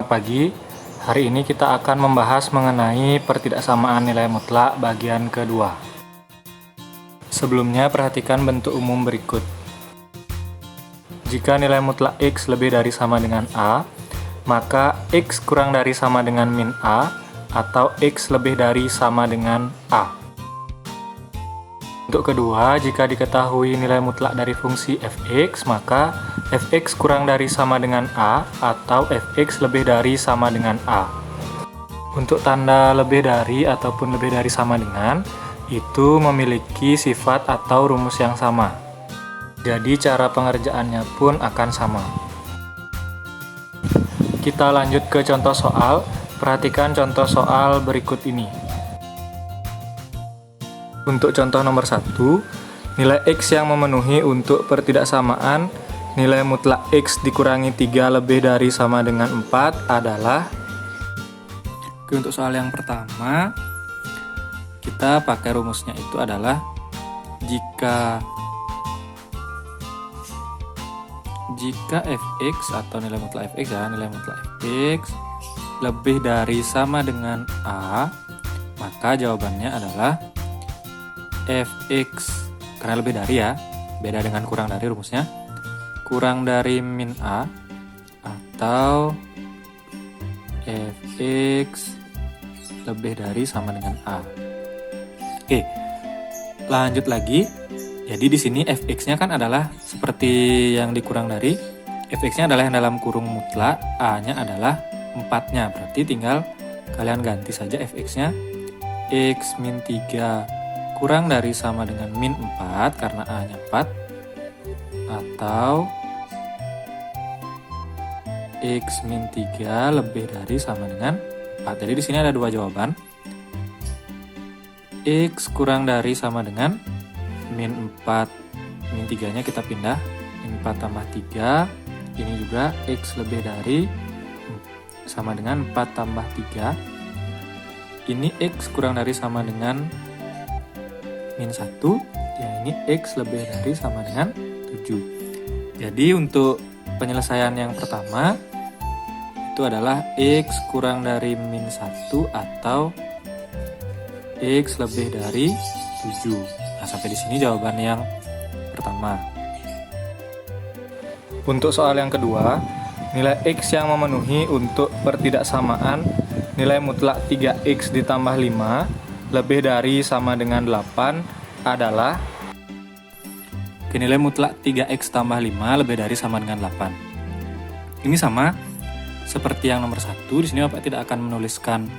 Pagi, hari ini kita akan membahas mengenai pertidaksamaan nilai mutlak bagian kedua. Sebelumnya perhatikan bentuk umum berikut. Jika nilai mutlak X lebih dari sama dengan A, maka X kurang dari sama dengan min A, atau X lebih dari sama dengan A. Untuk kedua, jika diketahui nilai mutlak dari fungsi fx, maka fx kurang dari sama dengan A, atau fx lebih dari sama dengan A. Untuk tanda lebih dari ataupun lebih dari sama dengan, itu memiliki sifat atau rumus yang sama. Jadi cara pengerjaannya pun akan sama. Kita lanjut ke contoh soal. Perhatikan contoh soal berikut ini. Untuk contoh nomor 1, nilai X yang memenuhi untuk pertidaksamaan nilai mutlak X dikurangi 3 lebih dari sama dengan 4 adalah. Untuk soal yang pertama, kita pakai rumusnya itu adalah jika fx atau nilai mutlak fx nilai mutlak fx lebih dari sama dengan A, maka jawabannya adalah fx, karena lebih dari ya, beda dengan kurang dari rumusnya, kurang dari min A, atau fx lebih dari sama dengan A. Oke, lanjut lagi. Jadi di sini fx-nya kan adalah seperti yang dikurang dari, fx-nya adalah yang dalam kurung mutlak, A-nya adalah 4-nya, berarti tinggal kalian ganti saja fx-nya x min 3 kurang dari sama dengan min 4 karena A-nya 4, atau X min 3 lebih dari sama dengan 4. Jadi di sini ada dua jawaban. X kurang dari sama dengan min 4, min 3-nya kita pindah, min 4 tambah 3, ini juga X lebih dari sama dengan 4 tambah 3, ini X kurang dari sama dengan min 1, yang ini X lebih dari sama dengan 7. Jadi untuk penyelesaian yang pertama itu adalah X kurang dari min 1 atau X lebih dari 7. Nah, sampai di sini jawaban yang pertama. Untuk soal yang kedua, nilai X yang memenuhi untuk pertidaksamaan nilai mutlak 3X ditambah 5 lebih dari sama dengan 8 adalah. Nilai mutlak 3x tambah 5 lebih dari sama dengan 8. Ini sama seperti yang nomor 1. Di sini Bapak tidak akan menuliskan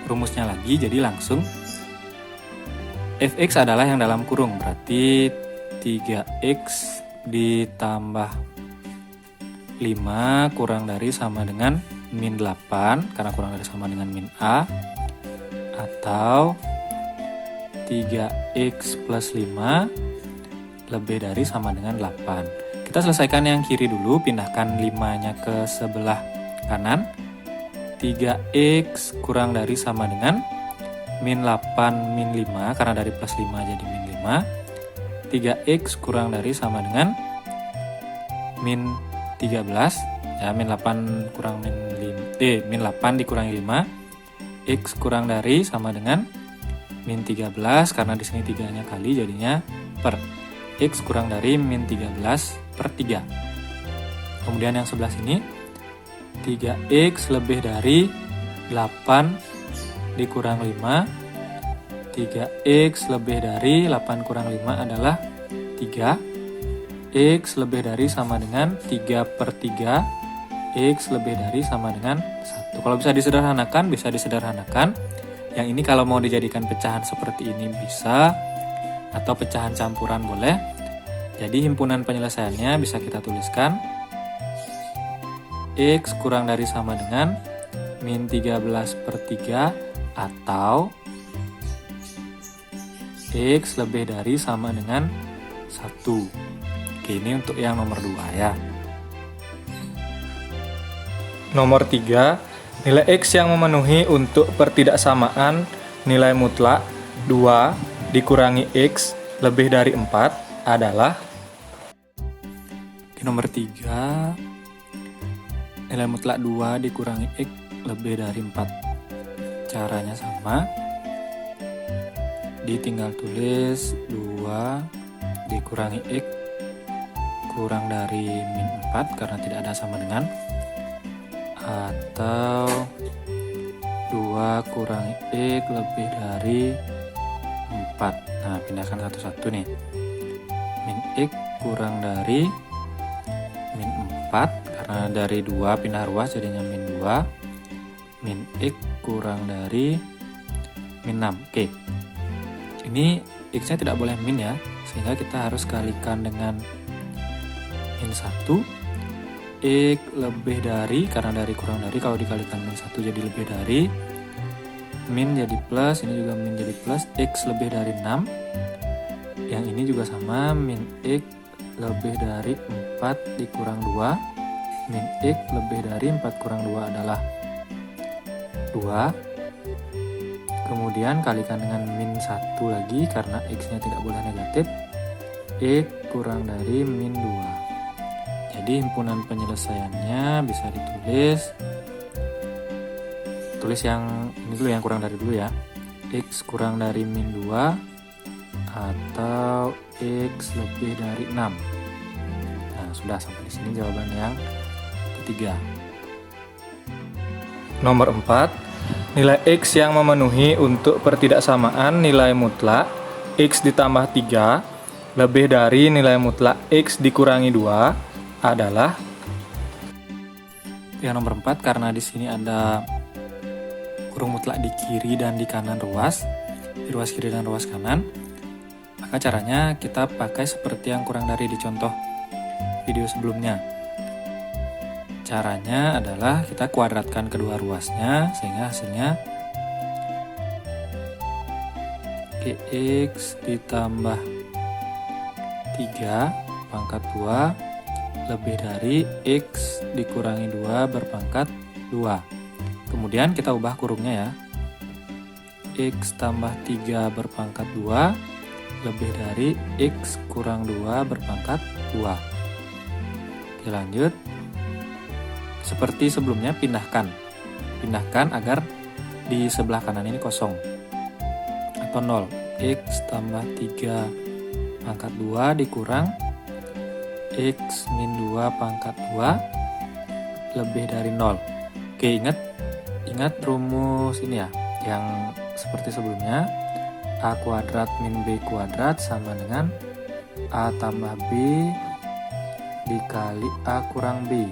rumusnya lagi, jadi langsung fx adalah yang dalam kurung, berarti 3x ditambah 5 kurang dari sama dengan min 8 karena kurang dari sama dengan min A, atau 3x plus 5 lebih dari sama dengan 8. Kita selesaikan yang kiri dulu, pindahkan 5-nya ke sebelah kanan. 3x kurang dari sama dengan min 8 min 5, karena dari plus 5 jadi min 5. 3x kurang dari sama dengan min 13, ya min 8 kurang min 5, min 8 dikurangi 5, x kurang dari sama dengan min 13, karena di sini 3-nya kali jadinya per, x kurang dari min 13 per 3. Kemudian yang sebelah sini 3x lebih dari 8 dikurang 5, 3x lebih dari 8 kurang 5 adalah 3, x lebih dari sama dengan 3 per 3, x lebih dari sama dengan 1. Kalau bisa disederhanakan, bisa disederhanakan. Yang ini kalau mau dijadikan pecahan seperti ini bisa, atau pecahan campuran boleh. Jadi himpunan penyelesaiannya bisa kita tuliskan x kurang dari sama dengan min 13 per 3 atau x lebih dari sama dengan 1. Oke, ini untuk yang nomor 2 ya. Nomor 3, nilai X yang memenuhi untuk pertidaksamaan nilai mutlak 2 dikurangi X lebih dari 4 adalah. Nomor 3, nilai mutlak 2 dikurangi X lebih dari 4. Caranya sama, ditinggal tulis 2 dikurangi X kurang dari min 4 karena tidak ada sama dengan, atau 2 kurangi X lebih dari 4. Nah, pindahkan satu-satu nih. Min X kurang dari min 4 karena dari 2 pindah ruas jadinya min 2. Min X kurang dari min 6. Oke. Ini X-nya tidak boleh min ya, sehingga kita harus kalikan dengan min 1. X lebih dari, karena dari kurang dari, kalau dikalikan min 1 jadi lebih dari, min jadi plus, ini juga min jadi plus, X lebih dari 6. Yang ini juga sama, min X lebih dari 4 dikurang 2. Min X lebih dari 4 kurang 2 adalah 2. Kemudian kalikan dengan min 1 lagi karena X-nya tidak boleh negatif. X kurang dari min 2. Jadi himpunan penyelesaiannya bisa tulis yang ini dulu, yang kurang dari dulu ya. X kurang dari min 2 atau X lebih dari 6. Nah, sudah sampai di sini jawaban yang ketiga. Nomor 4. Nilai X yang memenuhi untuk pertidaksamaan nilai mutlak X ditambah 3 lebih dari nilai mutlak X dikurangi 2 adalah, yang nomor 4, karena di sini ada kurung mutlak di kiri dan di kanan ruas, di ruas kiri dan ruas kanan, maka caranya kita pakai seperti yang kurang dari di contoh video sebelumnya. Caranya adalah kita kuadratkan kedua ruasnya sehingga hasilnya X ditambah 3 pangkat 2 lebih dari X dikurangi 2 berpangkat 2. Kemudian kita ubah kurungnya ya. X tambah 3 berpangkat 2 lebih dari X kurang 2 berpangkat 2. Oke, lanjut. Seperti sebelumnya, pindahkan agar di sebelah kanan ini kosong atau 0. X tambah 3 pangkat 2 dikurang X min 2 pangkat 2 lebih dari 0. Oke, ingat rumus ini ya, yang seperti sebelumnya. A kuadrat min B kuadrat sama dengan A tambah B dikali A kurang B.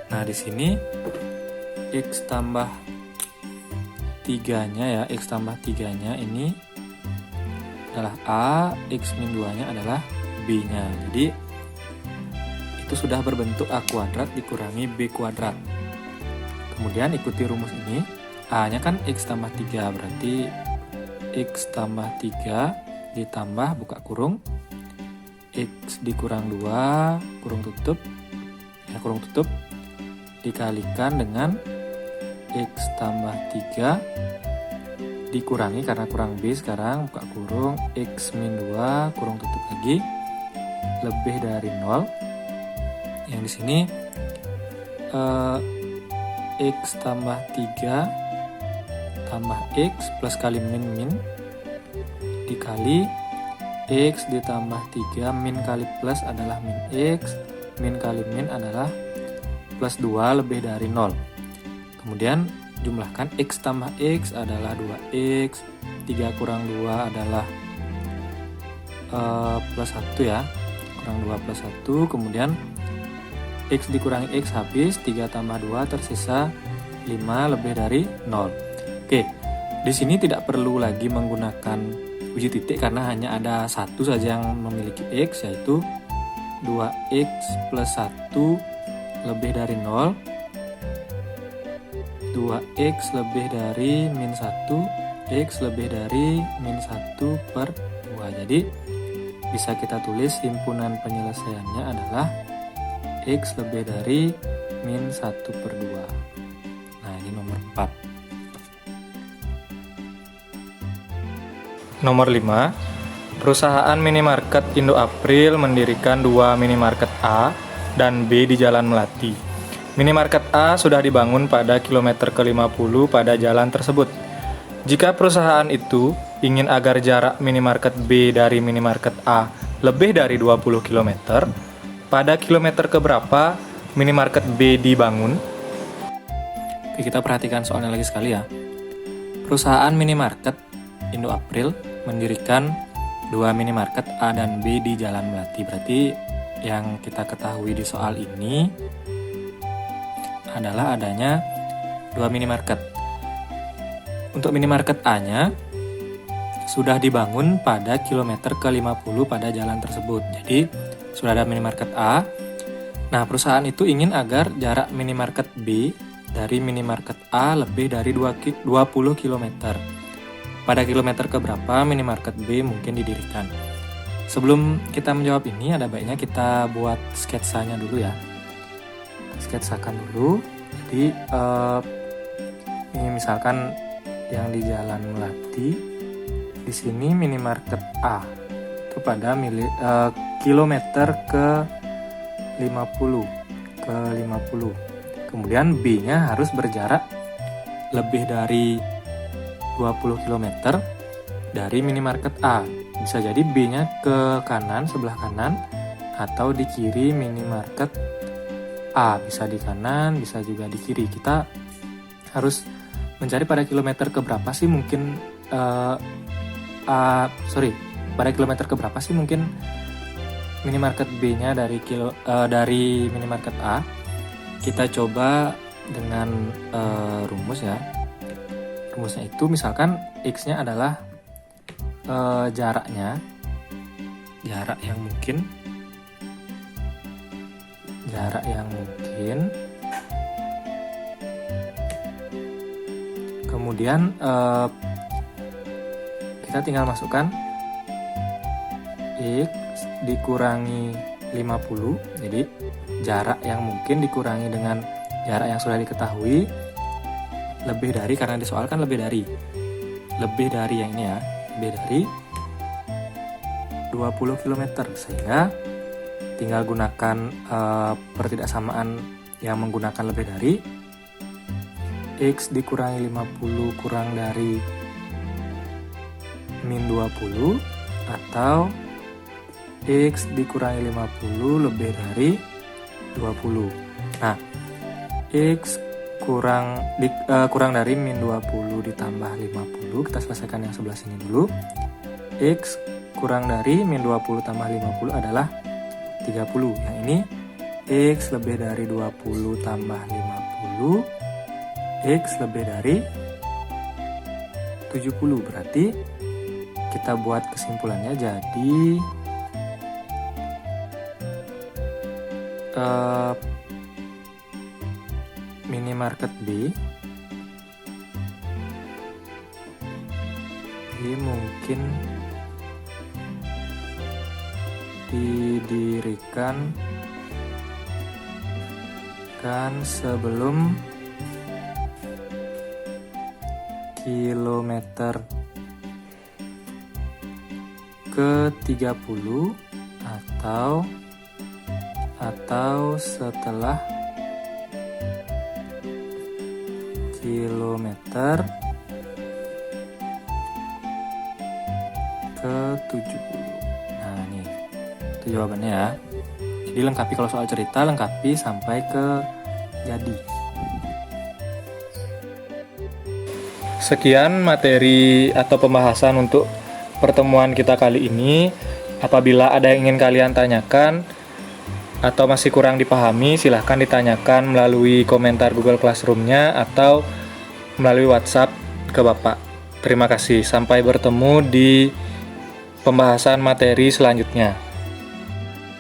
Nah, di sini X tambah 3-nya ya, X tambah 3-nya ini adalah A, X min 2-nya adalah B-nya. Jadi, itu sudah berbentuk A kuadrat dikurangi B kuadrat. Kemudian ikuti rumus ini, A-nya kan X tambah 3, berarti X tambah 3 ditambah buka kurung, X dikurang 2, kurung tutup, dikalikan dengan X tambah 3 dikurangi karena kurang B sekarang, buka kurung, X min 2 kurung tutup lagi lebih dari 0. Yang di sini X tambah 3 tambah X plus kali min dikali X ditambah 3 min kali plus adalah min X, min kali min adalah plus 2 lebih dari 0. Kemudian jumlahkan X tambah X adalah 2X, 3 kurang 2 adalah plus 1 ya, kurang 2 plus 1, kemudian X dikurangi X habis, 3 tambah 2 tersisa 5 lebih dari 0. Oke, di sini tidak perlu lagi menggunakan uji titik karena hanya ada satu saja yang memiliki X, yaitu 2X plus 1 lebih dari 0, 2X lebih dari min 1, X lebih dari min 1 per 2. Jadi bisa kita tulis himpunan penyelesaiannya adalah X lebih dari min 1 per 2. Nah, ini nomor 4. Nomor 5. Perusahaan minimarket Indo April mendirikan 2 minimarket A dan B di Jalan Melati. Minimarket A sudah dibangun pada kilometer ke-50 pada jalan tersebut. Jika perusahaan itu ingin agar jarak minimarket B dari minimarket A lebih dari 20 km, pada kilometer keberapa minimarket B dibangun? Oke, kita perhatikan soalnya lagi sekali ya. Perusahaan minimarket Indo April mendirikan 2 minimarket A dan B di Jalan Melati. Berarti yang kita ketahui di soal ini adalah adanya 2 minimarket. Untuk minimarket A-nya sudah dibangun pada kilometer ke-50 pada jalan tersebut. Jadi sudah ada minimarket A. Nah, perusahaan itu ingin agar jarak minimarket B dari minimarket A lebih dari 20 km. Pada kilometer keberapa minimarket B mungkin didirikan? Sebelum kita menjawab ini, ada baiknya kita buat sketsanya dulu ya. Sketsakan dulu. Jadi ini misalkan yang di Jalan Melati, di sini minimarket A itu pada kilometer ke-50. Kemudian B-nya harus berjarak lebih dari 20 km dari minimarket A. Bisa jadi B-nya ke kanan, sebelah kanan, atau di kiri minimarket A. Bisa di kanan, bisa juga di kiri. Kita harus mencari pada kilometer keberapa sih mungkin pada kilometer keberapa sih mungkin minimarket B-nya dari minimarket A. Kita coba dengan rumus ya. Rumusnya itu misalkan X-nya adalah jarak yang mungkin, kemudian kita tinggal masukkan X dikurangi 50. Jadi jarak yang mungkin dikurangi dengan jarak yang sudah diketahui lebih dari, karena di soal kan lebih dari yang ini ya, lebih dari 20 km, sehingga tinggal gunakan pertidaksamaan yang menggunakan lebih dari. X dikurangi 50 kurang dari min 20, atau X dikurangi 50 lebih dari 20. Nah, X kurang dari min 20 ditambah 50. Kita selesaikan yang sebelah sini dulu. X kurang dari min 20 tambah 50 adalah 30. Yang ini X lebih dari 20 tambah 50, X lebih dari 70. Berarti kita buat kesimpulannya jadi minimarket B mungkin didirikan sebelum kilometer ke-30 atau setelah kilometer ke-70. Nah, ini itu jawabannya ya. Jadi lengkapi, kalau soal cerita lengkapi sampai ke jadi. Sekian materi atau pembahasan untuk pertemuan kita kali ini. Apabila ada yang ingin kalian tanyakan atau masih kurang dipahami, silahkan ditanyakan melalui komentar Google Classroom-nya atau melalui WhatsApp ke Bapak. Terima kasih. Sampai bertemu di pembahasan materi selanjutnya.